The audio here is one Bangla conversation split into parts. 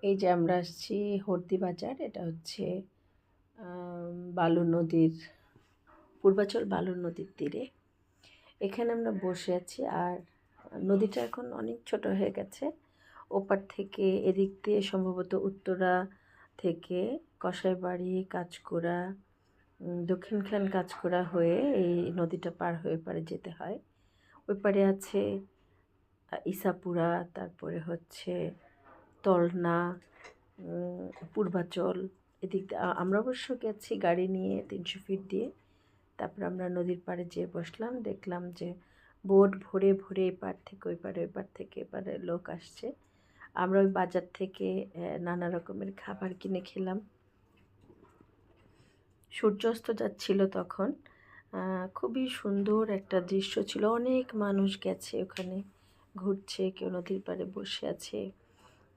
এই যে আমরা আসছি হর্দি বাজার। এটা হচ্ছে বালু নদীর পূর্বাচল বালু নদীর তীরে। এখানে আমরা বসে আছি আর নদীটা এখন অনেক ছোট হয়ে গেছে। ওপার থেকে এদিক দিয়ে সম্ভবত উত্তরা থেকে কসাইবাড়ি, কাঁচকুড়া, দক্ষিণখান কাঁচকুড়া হয়ে এই নদীটা পার হয়ে পারে যেতে হয়। ওই পারে আছে ইসাপুরা, তারপরে হচ্ছে তলনা, পূর্বাচল। এদিক দিয়ে আমরা অবশ্য গেছি গাড়ি নিয়ে 300 ফিট দিয়ে। তারপর আমরা নদীর পাড়ে যেয়ে বসলাম, দেখলাম যে বোট ভরে ভরে এপার থেকে ওই পারে, ওই পার থেকে এপারে লোক আসছে। আমরা ওই বাজার থেকে নানা রকমের খাবার কিনে খেলাম। সূর্যাস্ত যাচ্ছিল তখন। খুবই সুন্দর একটা দৃশ্য ছিল। অনেক মানুষ গেছে ওখানে, ঘুরছে, কেউ নদীর পাড়ে বসে আছে,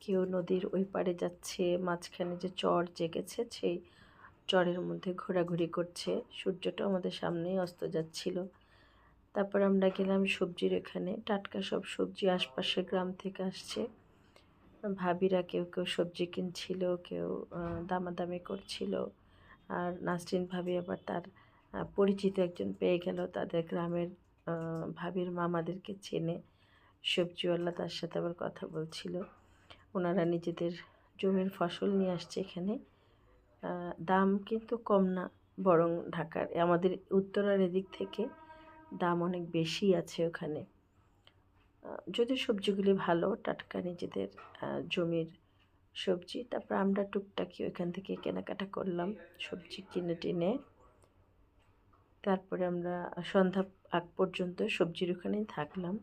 কেউ নদীর ওই পাড়ে যাচ্ছে। মাঝখানে যে চর জেগেছে সেই চরের মধ্যে ঘোরাঘুরি করছে। সূর্যটা আমাদের সামনেই অস্ত যাচ্ছিল। তারপর আমরা গেলাম সবজির এখানে। টাটকা সব সবজি আশপাশের গ্রাম থেকে আসছে। ভাবিরা কেউ কেউ সবজি কিনছিল, কেউ দামাদামি করছিল। আর নাসরিন ভাবি আবার তার পরিচিত একজন পেয়ে গেল, তাদের গ্রামের ভাবির মামাদেরকে চেনে সবজিওয়ালা, তার সাথে আবার কথা বলছিল। ওনারা নিজেদের জমির ফসল নিয়ে আসছে এখানে। দাম কিন্তু কম না, বরং ঢাকার আমাদের উত্তরার এদিক থেকে দাম অনেক বেশি আছে ওখানে। যদিও সবজিগুলি ভালো, টাটকা নিজেদের জমির সবজি। তারপর আমরা টুকটাকি ওইখান থেকে কেনাকাটা করলাম সবজি কিনে টিনে। তারপরে আমরা সন্ধ্যা আগ পর্যন্ত সবজির ওখানেই থাকলাম।